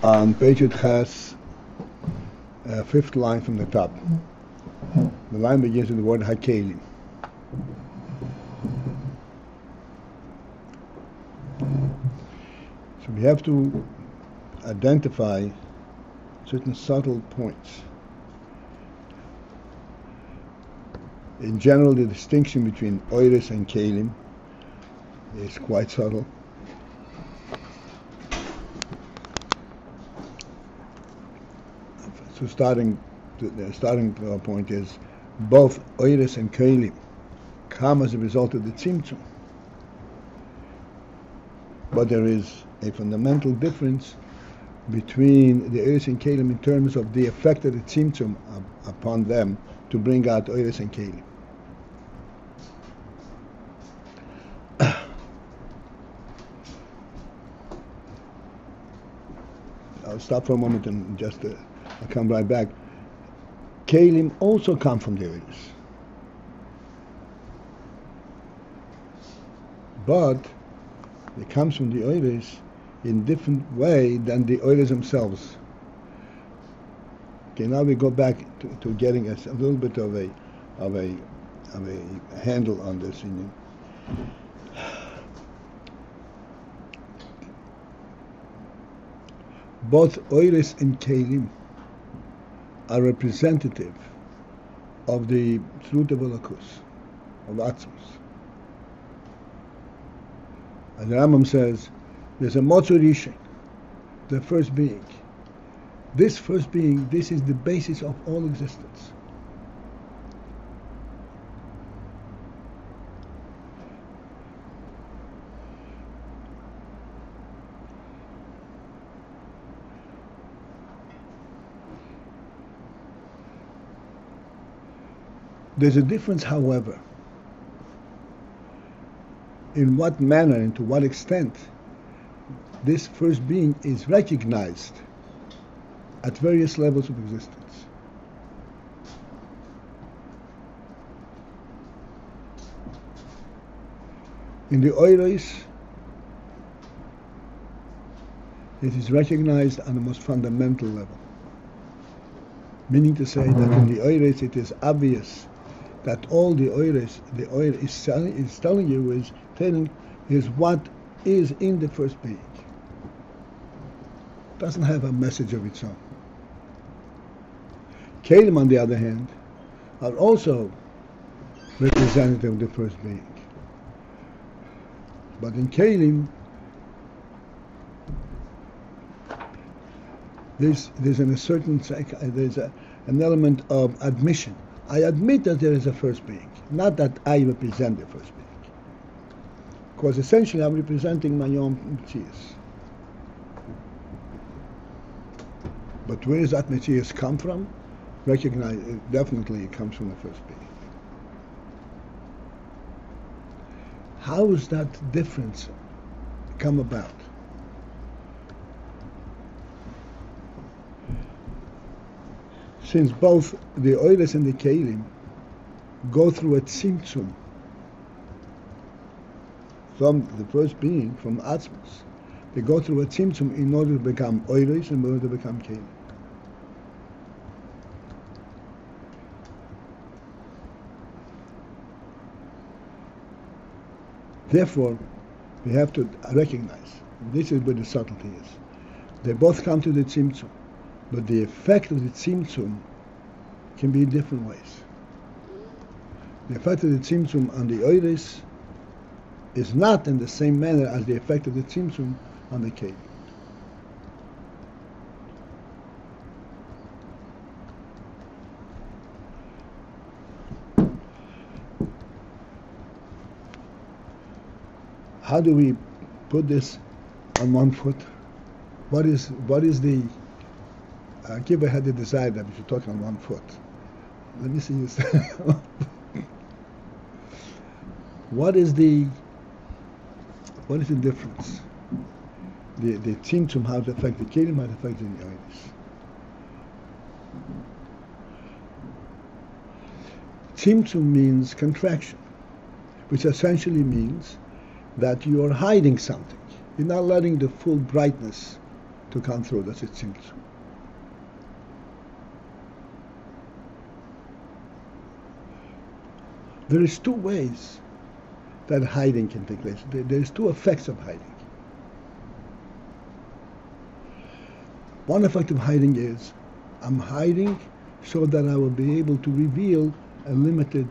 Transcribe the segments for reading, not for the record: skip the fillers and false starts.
On page Chas, fifth line from the top. The line begins with the word hakeilim. So we have to identify certain subtle points. In general, the distinction between ohrot and hakeilim is quite subtle. So the starting point is both ohrot and hakeilim come as a result of the tzimtzum. But there is a fundamental difference between the ohrot and hakeilim in terms of the effect of the tzimtzum upon them to bring out ohrot and hakeilim. I'll stop for a moment and just I'll come right back. Hakeilim also come from the ohrot, but it comes from the ohrot in different way than the ohrot themselves. Okay, now we go back to getting a little bit of a handle on this. Both ohrot and hakeilim are representative of the truth of Elokus, of Atzmos. And the Rambam says, there's a Motzur Yishai, the first being. This first being, this is the basis of all existence. There's a difference, however, in what manner and to what extent this first being is recognized at various levels of existence. In the ohrot, it is recognized on the most fundamental level. Meaning to say that in the ohrot it is obvious that all the ohrot is telling you is what is in the first being. It doesn't have a message of its own. Hakeilim, on the other hand, are also representative of the first being. But in hakeilim, there's an element of admission. I admit that there is a first being, not that I represent the first being. Because essentially I'm representing my own metzius. But where does that metzius come from? Definitely it comes from the first being. How does that difference come about? Since both the ohrot and the hakeilim go through a tzimtzum from the first being, from Atzmos, they go through a tzimtzum in order to become ohrot and in order to become hakeilim. Therefore, we have to recognize, this is where the subtlety is. They both come to the tzimtzum, but the effect of the tzimtzum can be in different ways. The effect of the tzimtzum on the ohrot is not in the same manner as the effect of the tzimtzum on the hakeilim. How do we put this on one foot? What is the Kibbutz had to decide that we should talk on one foot. Let me see you say. What is the difference? The tzimtzum, how to affect the hakeilim, how to affect the ohrot. Tzimtzum means contraction, which essentially means that you are hiding something. You're not letting the full brightness to come through. That's a tzimtzum. There is two ways that hiding can take place. There's two effects of hiding. One effect of hiding is I'm hiding so that I will be able to reveal a limited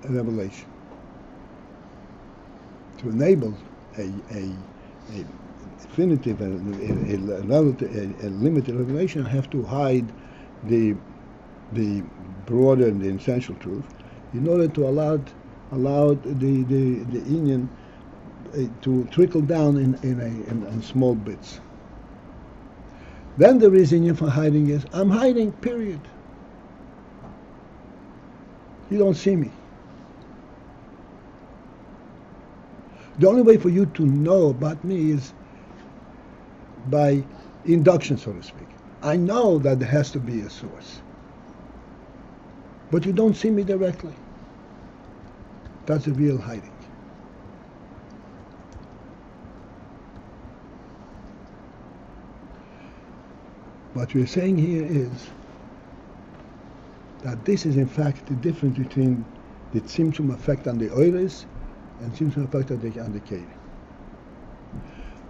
revelation. To enable a definitive, a limited revelation, I have to hide the broader and the essential truth in order to allow the Ayin to trickle down in small bits. Then the reason for hiding is I'm hiding, period. You don't see me. The only way for you to know about me is by induction, so to speak. I know that there has to be a source, but you don't see me directly. That's a real hiding. What we're saying here is that this is in fact the difference between the tzimtzum effect on the ohrot and tzimtzum effect on the hakeilim.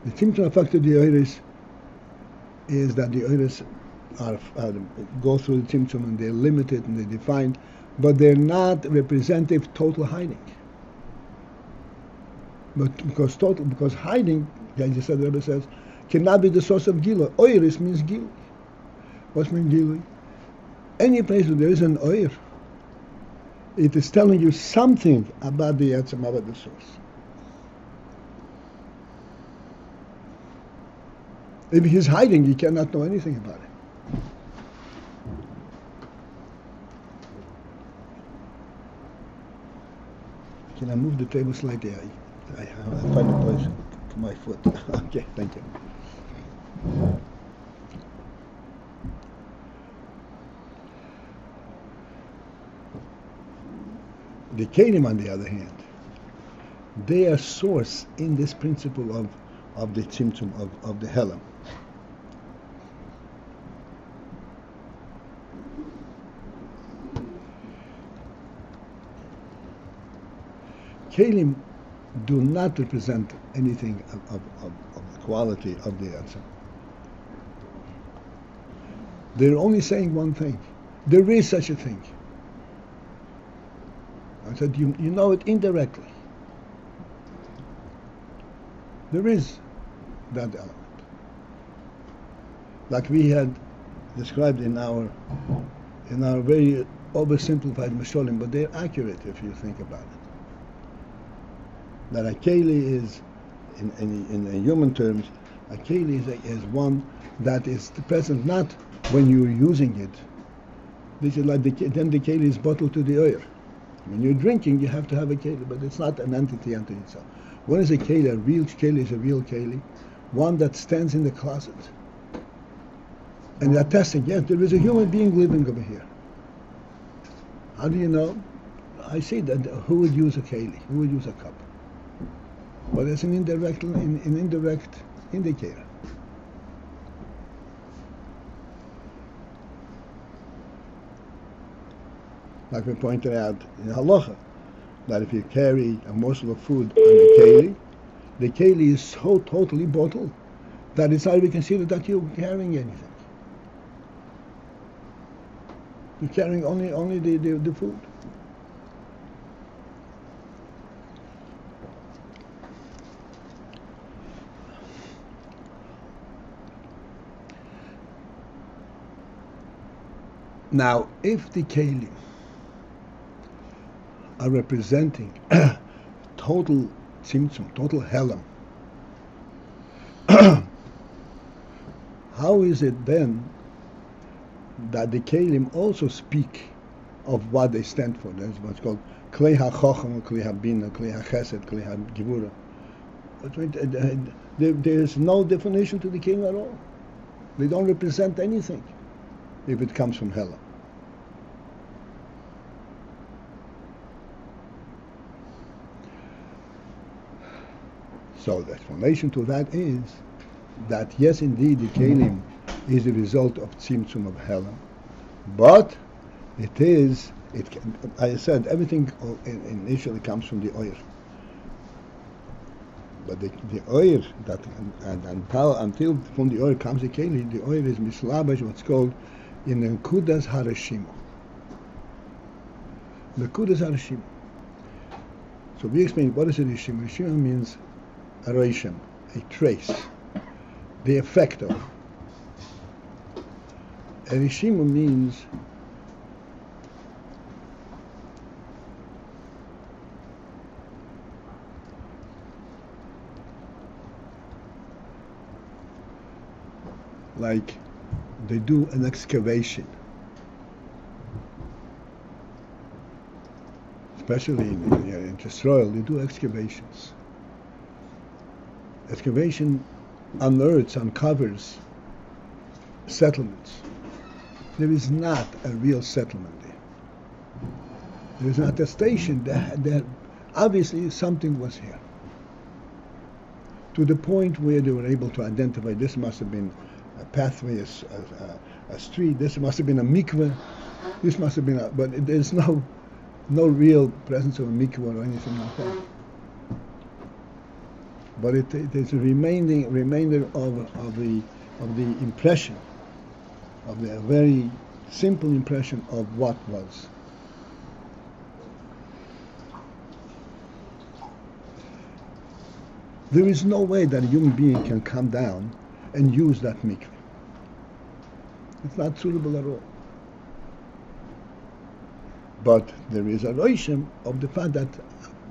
The tzimtzum effect of the ohrot is that the ohrot go through the tzimtzum and they're limited and they're defined, but they're not representative total hiding. But because hiding, as you said, the Rebbe says, cannot be the source of gilui. Ohrot means gilui. What means gilui? Any place where there is an ohr, it is telling you something about the etzem, about the source. If he's hiding, you cannot know anything about it. Can I move the table slightly? I find a place for my foot. Okay, thank you. The hakeilim, on the other hand, they are source in this principle of the tzimtzum, of the helam. Hakeilim do not represent anything of the quality of the etzem. They're only saying one thing. There is such a thing. I said, you know it indirectly. There is that element. Like we had described in our very oversimplified masholim, but they're accurate if you think about it. That hakeilim is, in human terms, hakeilim is one that is present not when you're using it. This is like then the hakeilim is bottled to the ohr. When you're drinking, you have to have a hakeilim, but it's not an entity unto itself. When is a hakeilim? A real hakeilim is a real hakeilim, one that stands in the closet. And they're testing, yes, there is a human being living over here. How do you know? I see that who would use a hakeilim? Who would use a cup? Well, it's an indirect indicator. Like we pointed out in halacha, that if you carry a morsel of food on the hakeilim is so totally bottled that it's not even considered that you're carrying anything. You're carrying only the food. Now, if the hakeilim are representing total tzimtzum, total helam, how is it then that the hakeilim also speak of what they stand for? That's what's called klei hachacham, klei habina, klei hachesed, klei hagevura. There is no definition to the hakeilim at all. They don't represent anything if it comes from helam. So the explanation to that is that yes, indeed, the hakeilim is the result of tzimtzum of Helen, but I said everything initially comes from the ohr. But the ohr that until from the ohr comes the hakeilim, the ohr is mislabash, what's called in the kudas harashim. The kudas harashim. So we explain what is a rishim. Rishim means a reishim, a trace, the effect of. A rishim means like they do an excavation, especially in Israel, they do excavations. Excavation unearths, uncovers settlements. There is not a real settlement there. There is not a station. There obviously something was here. To the point where they were able to identify this must have been a pathway, a street, this must have been a mikveh, this must have been but there's no real presence of a mikveh or anything like that. But it is a remainder of the impression, of the very simple impression of what was. There is no way that a human being can come down and use that mikveh. It's not suitable at all. But there is a reishim of the fact that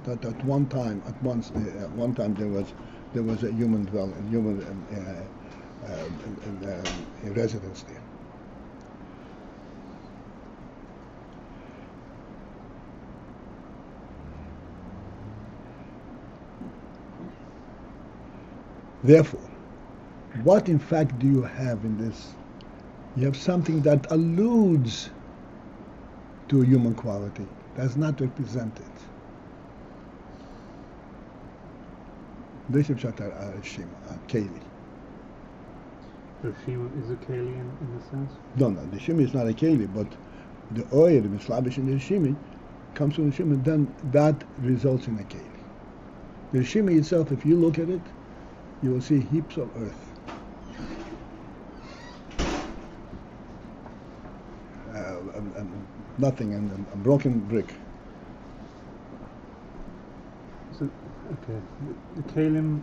at one time there was a human dwelling, human residence there. Therefore, what in fact do you have in this? You have something that alludes to a human quality, does not represent it. This is Shima, Keli. The Shima is a Keli in the sense? No, the Shima is not a Keli, but the oil, the mislabish in the Shima, comes from the Shima, then that results in a Keli. The Shima itself, if you look at it, you will see heaps of earth. Nothing, and a broken brick. So, okay, the hakeilim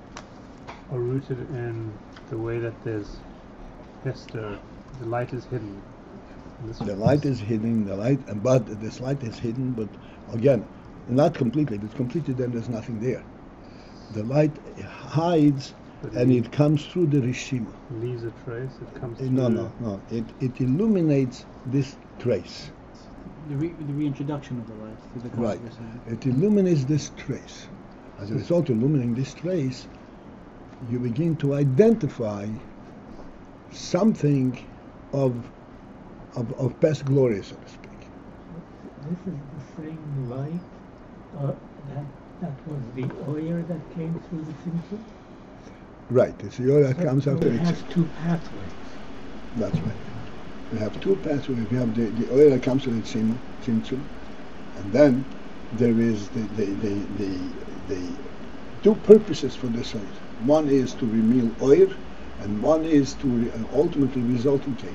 are rooted in the way that there's hester, the light is hidden. The light is hidden, but this light is hidden, but again, not completely. If it's completely, then there's nothing there. The light hides, and it comes through the rishima. Leaves a trace, it comes through. No. It illuminates this trace. The reintroduction of the light to the right. It illuminates this trace. As a result of illuminating this trace, you begin to identify something of past glory, so to speak. This is the same light that was the oil that came through the tzimtzum? Right, it's the oil that comes after it has two pathways. That's right. We have two pathways. We have the oil that comes through the tzimtzum, and then there is the two purposes for this oil. One is to reveal oil, and one is to ultimately result in cake.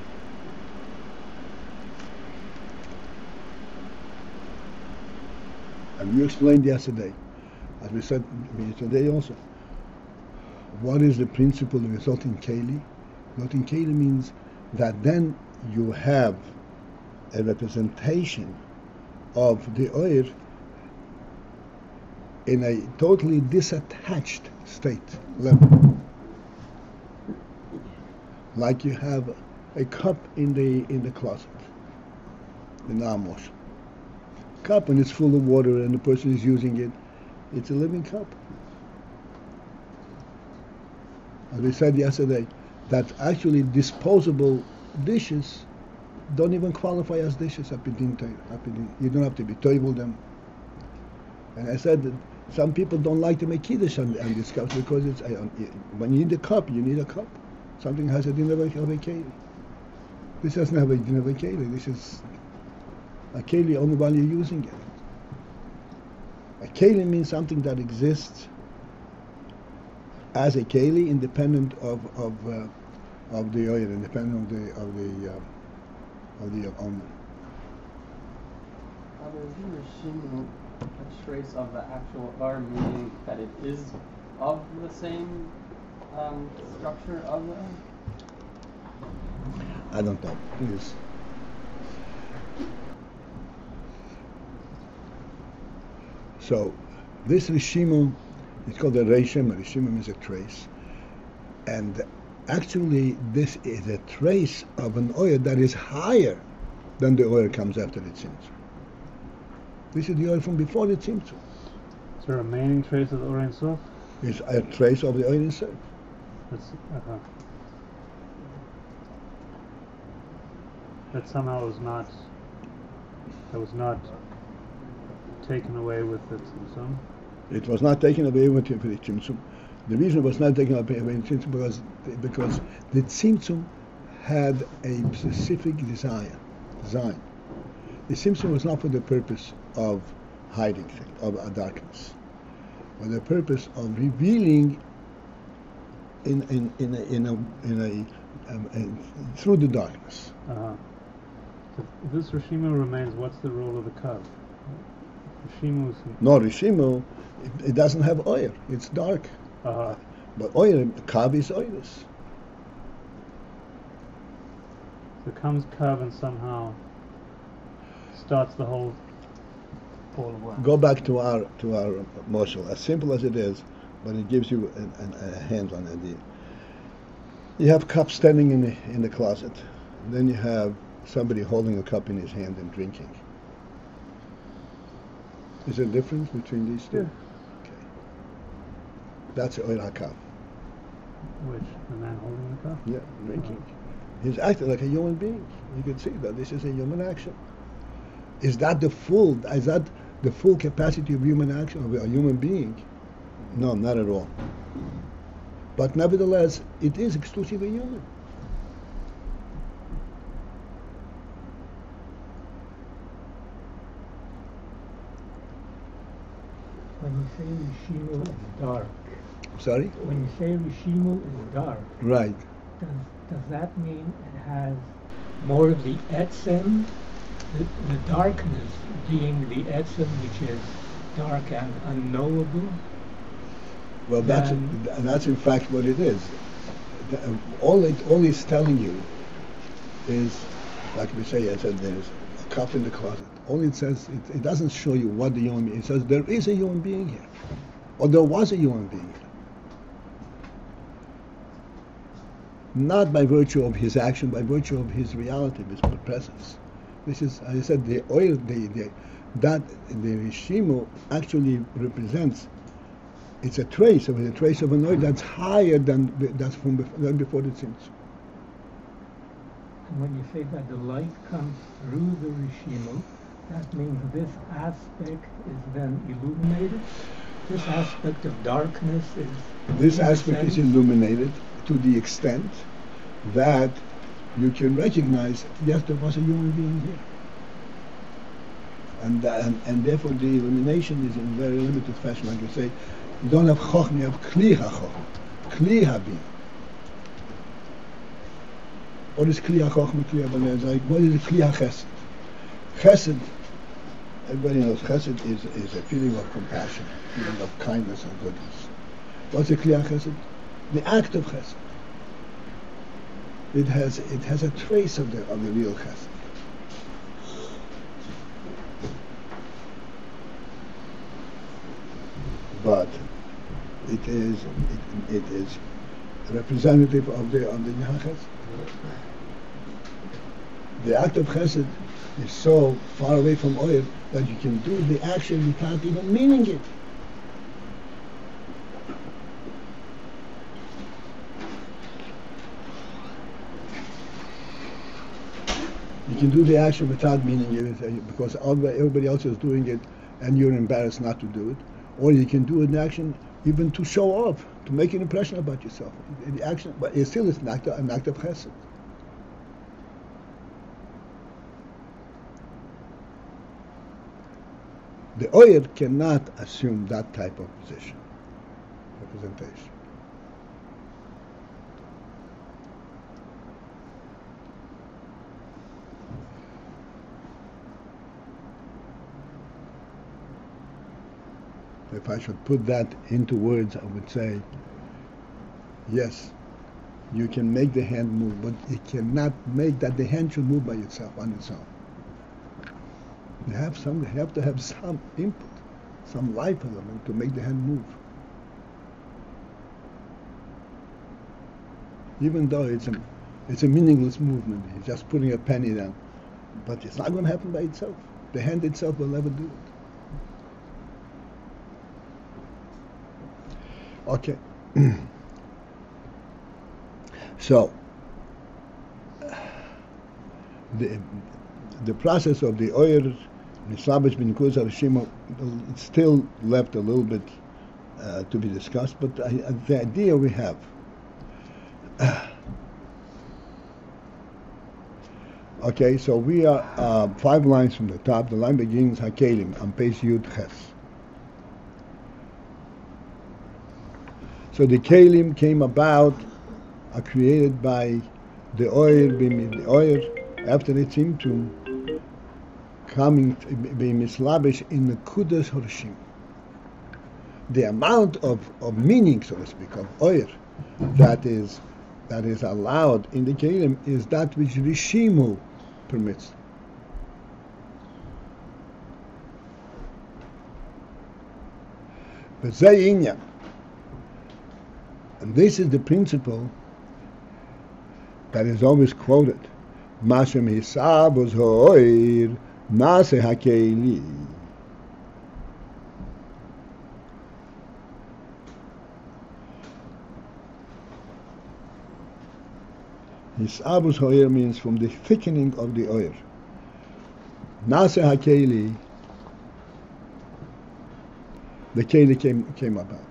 And you explained yesterday, as we said today also, what is the principle of resulting keli? Resulting keli means that then you have a representation of the oil in a totally disattached state level, like you have a cup in the closet, in the armwash. Cup, and it's full of water, and the person is using it. It's a living cup. As we said yesterday, that actually disposable dishes don't even qualify as dishes. You don't have to be toivel them. And I said that Some people don't like to make kiddush on this cup because it's when you need a cup, you need a cup. Something has a din of hakeilim. This doesn't have a din of hakeilim. This is hakeilim only while you're using it. Hakeilim means something that exists as a keli, independent of the oil, independent of the owner. Is the Rishimu a trace of the actual R, meaning that it is of the same structure of the? I don't know. Please. So, this Rishimu, it's called a Reishim. A Rishimu means a trace. And actually, this is a trace of an oil that is higher than the oil comes after the tzimtzum. This is the oil from before the tzimtzum. Is there a remaining trace of the Or Ein Sof? It's a trace of the oil itself. That somehow was not taken away with the tzimtzum. It was not taken away with the tzimtzum. The reason it was not taken away with the tzimtzum because the tzimtzum had a specific design. The tzimtzum was not for the purpose of hiding things, of darkness, but the purpose of revealing through the darkness. So if this Rishimu remains, what's the role of the kav? No, Rishimu, it doesn't have oil. It's dark. But oil, kav is oiless. So comes kav and somehow starts the whole ball of wax. Go back to our moshel, as simple as it is, but it gives you a hand on it. You have cups standing in the closet. Then you have somebody holding a cup in his hand and drinking. Is there a difference between these two? Yeah. Okay. That's oil hakav. Which? The man holding the cup? Yeah, drinking. He's acting like a human being. You can see that this is a human action. Is that the full capacity of human action of a human being? No, not at all. But nevertheless, it is exclusively human. When you say Rishimu is dark, Sorry? when you say Rishimu is dark, Right. does that mean it has more of the etzem, the darkness being the etzem which is dark and unknowable? Well, that's in fact what it is. All it's telling you is, like we say, it said there's a cup in the closet. All it says, it doesn't show you what the human being. It says there is a human being here, or there was a human being here. Not by virtue of his action, by virtue of his reality, his presence. This is, as I said, the oil, the Rishimu actually represents. It's a trace of an oil that's higher than before the tzimtzum. And when you say that the light comes through the Rishimu, that means this aspect is then illuminated. This aspect of darkness is. This aspect is illuminated to the extent that you can recognize, yes, there was a human being here. And therefore the illumination is in very limited fashion. Like you say, you don't have chochmah, you have kli ha-chochmah, kli ha-bin. What is kli ha-chochmah, kli ha-bin? Like, what is kli ha-chesed? Chesed, everybody knows chesed is a feeling of compassion, a feeling of kindness and goodness. What's a kli ha-chesed? The act of chesed. It has a trace of the real chesed. But it is representative of the chesed. The act of chesed is so far away from oil that you can do the action without even meaning it. You can do the action without meaning it because everybody else is doing it and you're embarrassed not to do it. Or you can do an action even to show off, to make an impression about yourself. The action, but it still is an act of chesed. The oyer cannot assume that type of position, representation. If I should put that into words, I would say, yes, you can make the hand move, but you cannot make that the hand should move by itself, on its own. You have to have some input, some life element to make the hand move. Even though it's a meaningless movement, you're just putting a penny down, but it's not going to happen by itself. The hand itself will never do it. Okay. So the process of the oyer mislabish bin kuzar shima, it's still left a little bit to be discussed, but the idea we have. Okay, so we are 5 lines from the top. The line begins hakeilim on page Yud Ches. So the hakeilim came about, are created by the oyer after the tzimtzum coming being mislabish in the kudas horshim. The amount of meaning, so to speak, of oyer that is allowed in the hakeilim is that which rishimu permits. But zayinyan. And this is the principle that is always quoted. Mashem hisabos ho'ir nase hakeilim. Hisabos ho'ir means from the thickening of the oir. Nase hakeilim, the keili came about.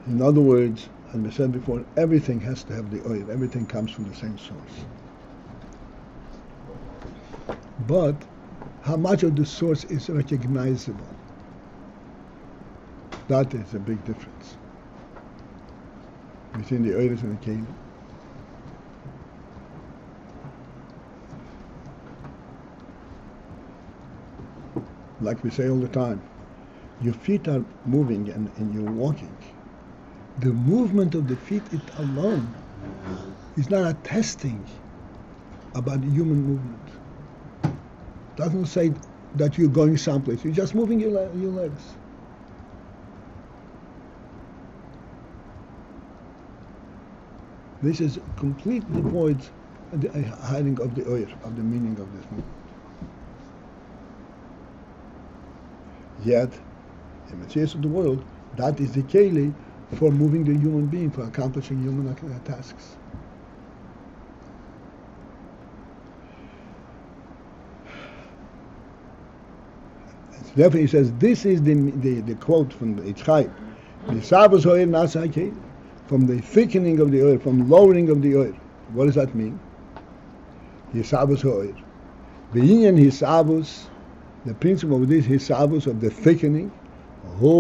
In other words, as we said before, everything has to have the oil. Everything comes from the same source. But how much of the source is recognizable? That is a big difference between the oil and the hakeilim. Like we say all the time, your feet are moving and you're walking. The movement of the feet alone is not attesting about the human movement. Doesn't say that you're going someplace. You're just moving your legs. This is completely void of the hiding of the oyer, of the meaning of this movement. Yet, in the case of the world, that is the keili for moving the human being, for accomplishing human tasks. Therefore, he says, this is the quote from the Yitzchak, from the thickening of the oil, from lowering of the oil. What does that mean? Hisabus oil. Be'inyan hisabus, the principle of this hisabus, of the thickening, this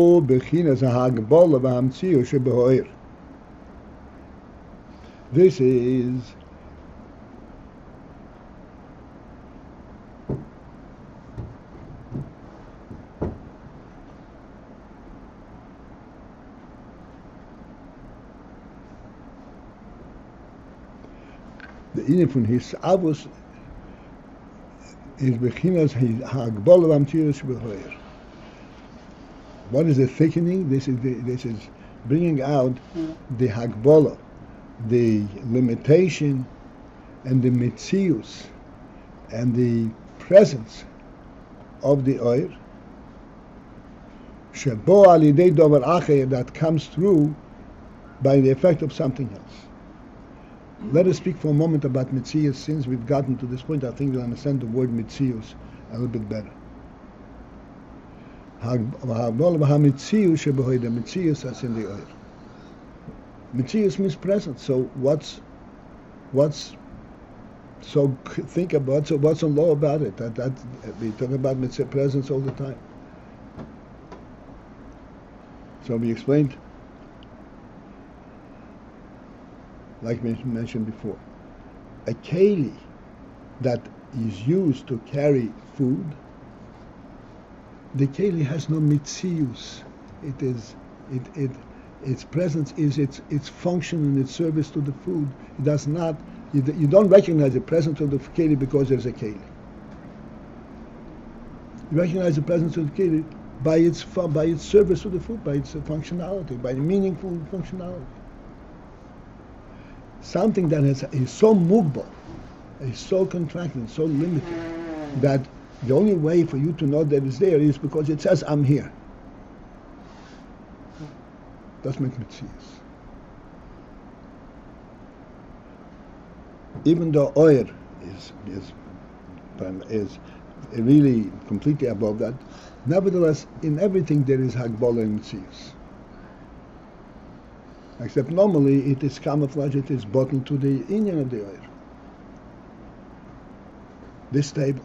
is the inner from his avos is bechinas hagbol v'amtzius b'hoyer. What is the thickening? This is bringing out the hagbola, the limitation, and the mitzius, and the presence of the oir. Shebo alidei dover acher, that comes through by the effect of something else. Let us speak for a moment about Mitzius. Since we've gotten to this point, I think we'll understand the word Mitzius a little bit better. Mitzius as in the oil. Mitzius means present. So what's so think about what's the law about it? That we talk about presence all the time. So we explained, like we mentioned before, a keli that is used to carry food, the keli has no mitzius. Its presence is its function and its service to the food. It does not. You don't recognize the presence of the keli because there's a keli. You recognize the presence of the keli by its service to the food, by its functionality, by meaningful functionality. Something that is so movable, is so contracted, so limited, that the only way for you to know that it's there is because it says, I'm here. That's make mitzias. Even though oil is really completely above that, nevertheless, in everything there is Hagbola and Mitzias. Except normally it is camouflage, it is bottled to the inyan of the oil. This table.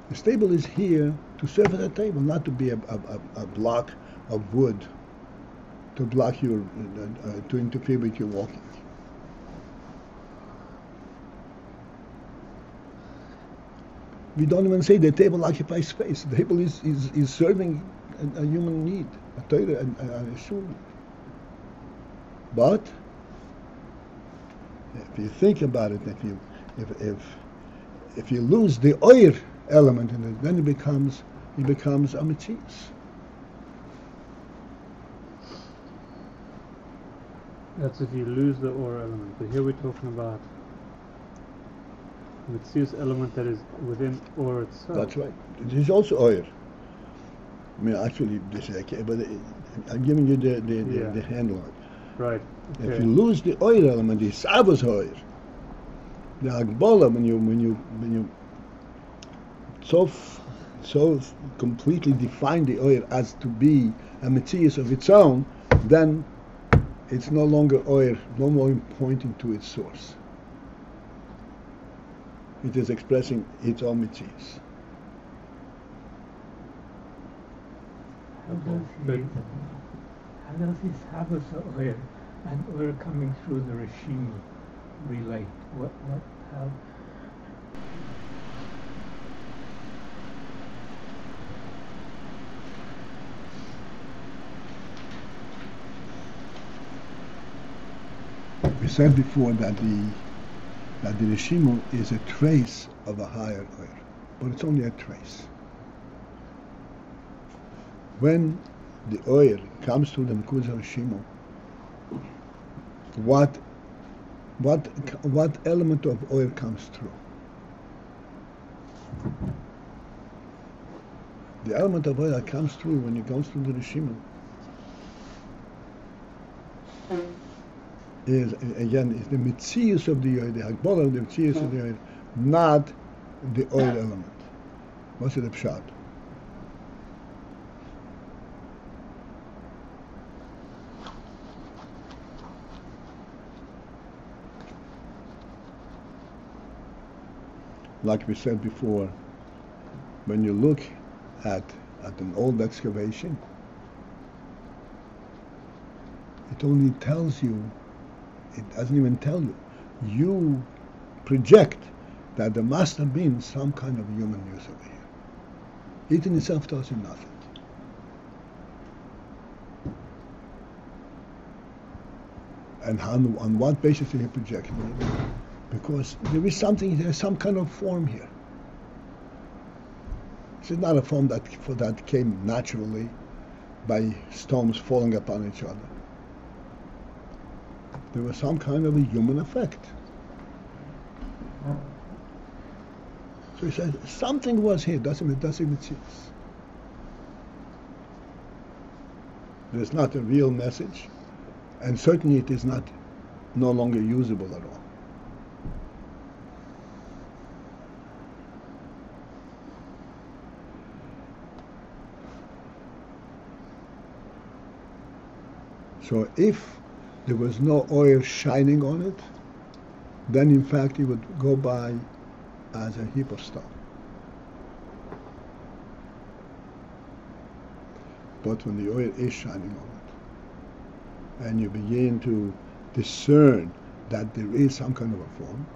This table is here to serve as a table, not to be a block of wood to block your, to interfere with your walking. We don't even say the table occupies space. The table is serving a human need, a Torah, a shul. But if you think about it, if you lose the oir element in it, then it becomes a mitzias. That's if you lose the or element. But here we're talking about mitzias element that is within or itself. That's right. It is also oir. I mean, actually, this is okay, but I'm giving you the handle on it. Right. Okay. If you lose the oil element, the savos oil, the Hagbola, when you so completely define the oil as to be a mitzias of its own, then it's no longer oil, no more pointing to its source. It is expressing its own mitzias. How does this Havas oil and oil coming through the regime relate? How? We said before that the Rishimu is a trace of a higher oil, but it's only a trace. When the oil comes to the Mekuza Rishimu, what element of oil comes through? The element of oil that comes through when it goes through the Rishimu is the mitzias of the oil, the Hagbola of the mitzias of the oil, not the oil element. What's the pshat? Like we said before, when you look at an old excavation, it only tells you, it doesn't even tell you. You project that there must have been some kind of human use over here. It in itself tells you nothing. And on what basis are you projecting it? Because there is something, there's some kind of form here. This is not a form that came naturally by stones falling upon each other. There was some kind of a human effect. So he says something was here. Doesn't even see this. There's not a real message, and certainly it is not no longer usable at all. So if there was no oil shining on it, then in fact it would go by as a heap of stone. But when the oil is shining on it, and you begin to discern that there is some kind of a form,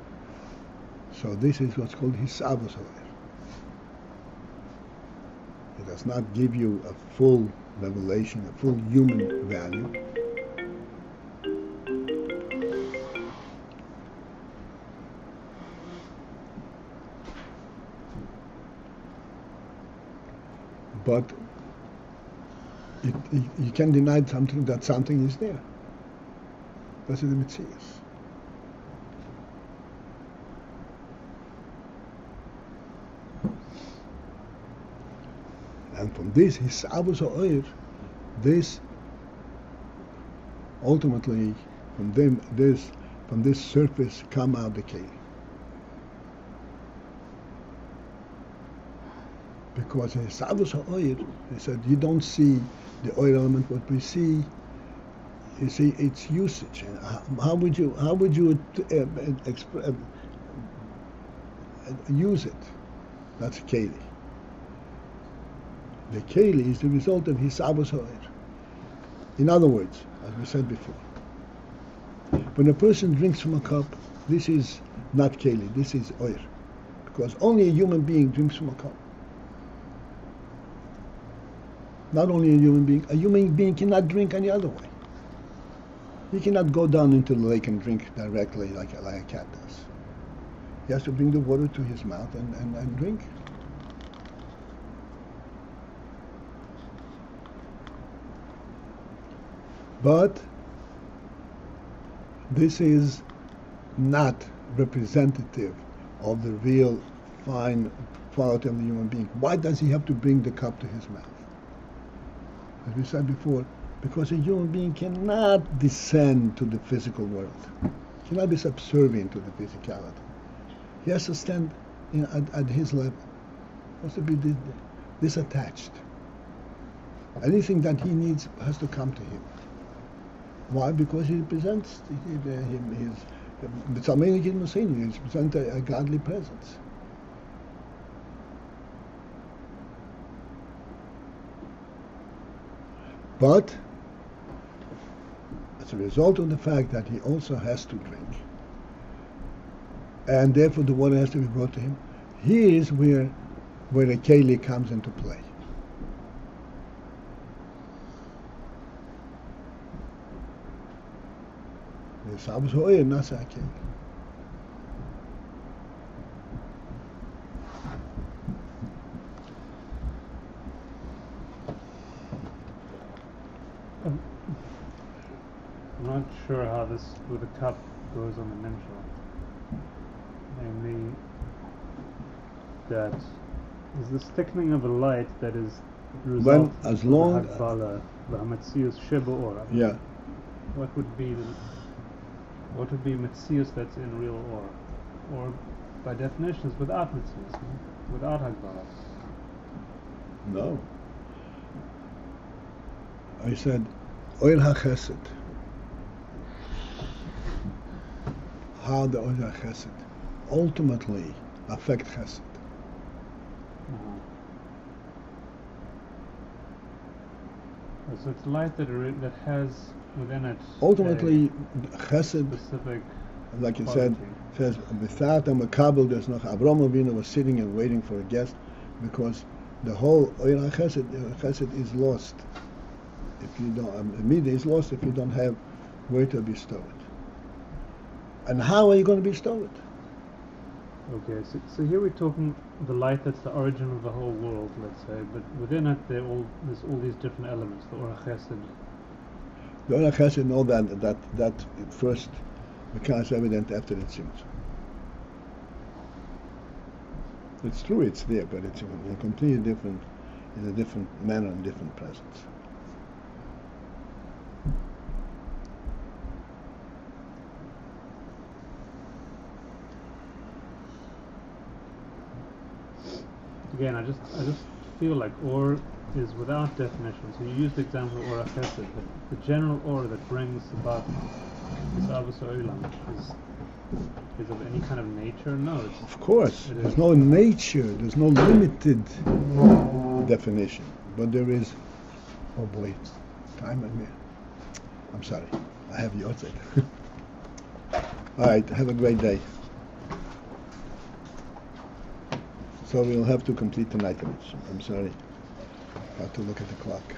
so this is what's called hisavos oil. It does not give you a full revelation, a full human value. But you can deny something that something is there. That's the Metzius. And from this, his Abus O'ir, this ultimately from this surface come out the Keli. Because in Hisavus HaOir, he said, you don't see the oil element. What we see, you see its usage. And how would you use it? That's Keli. The Keli is the result of Hisavus HaOir. In other words, as we said before, when a person drinks from a cup, this is not Keli, this is oir. Because only a human being drinks from a cup. Not only a human being cannot drink any other way. He cannot go down into the lake and drink directly like a cat does. He has to bring the water to his mouth and drink. But this is not representative of the real fine quality of the human being. Why does he have to bring the cup to his mouth? As we said before, because a human being cannot descend to the physical world, cannot be subservient to the physicality. He has to stand at his level. He has to be disattached. Anything that he needs has to come to him. Why? Because he represents he represents a godly presence. But as a result of the fact that he also has to drink, and therefore the water has to be brought to him, here is where the Keli comes into play. The Sabbath Ho'er Nasa Keli. I'm not sure how this with a cup goes on the Nimshal. Namely, that is this thickening of a light that is the result as long of the Hakbala, the Metzius Sheba Ora. Yeah. What would be Metzius that's in real Ora? Or by definition is without Metzius, no? Without Hakbala. No. I said, Oil HaChesed. How the Oil HaChesed ultimately affect Chesed. So it's light that has within it ultimately Chesed, specific, like you quality. says, without a Makabel, there's no. Avraham Avinu was sitting and waiting for a guest, because the whole Oil HaChesed is lost if you don't. Midah is lost if you don't have where to bestow it. And how are you going to bestow it? Okay, so here we're talking the light that's the origin of the whole world, let's say, but within it there's all these different elements, the Ora Chesed. The Ora Chesed, know that first becomes evident after the tzimtzum. It's true, it's there, but it's in a completely different, in a different manner and different presence. again, I just feel like or is without definition. So you use the example of or chesed, but the general or that brings about this avos ha'olam is of any kind of nature? No, it's Of course, it there's is. no nature, there's no limited definition, but there is. Oh boy, time on me. I'm sorry, I have your side. All right, have a great day. So we'll have to complete tonight. I'm sorry. I have to look at the clock.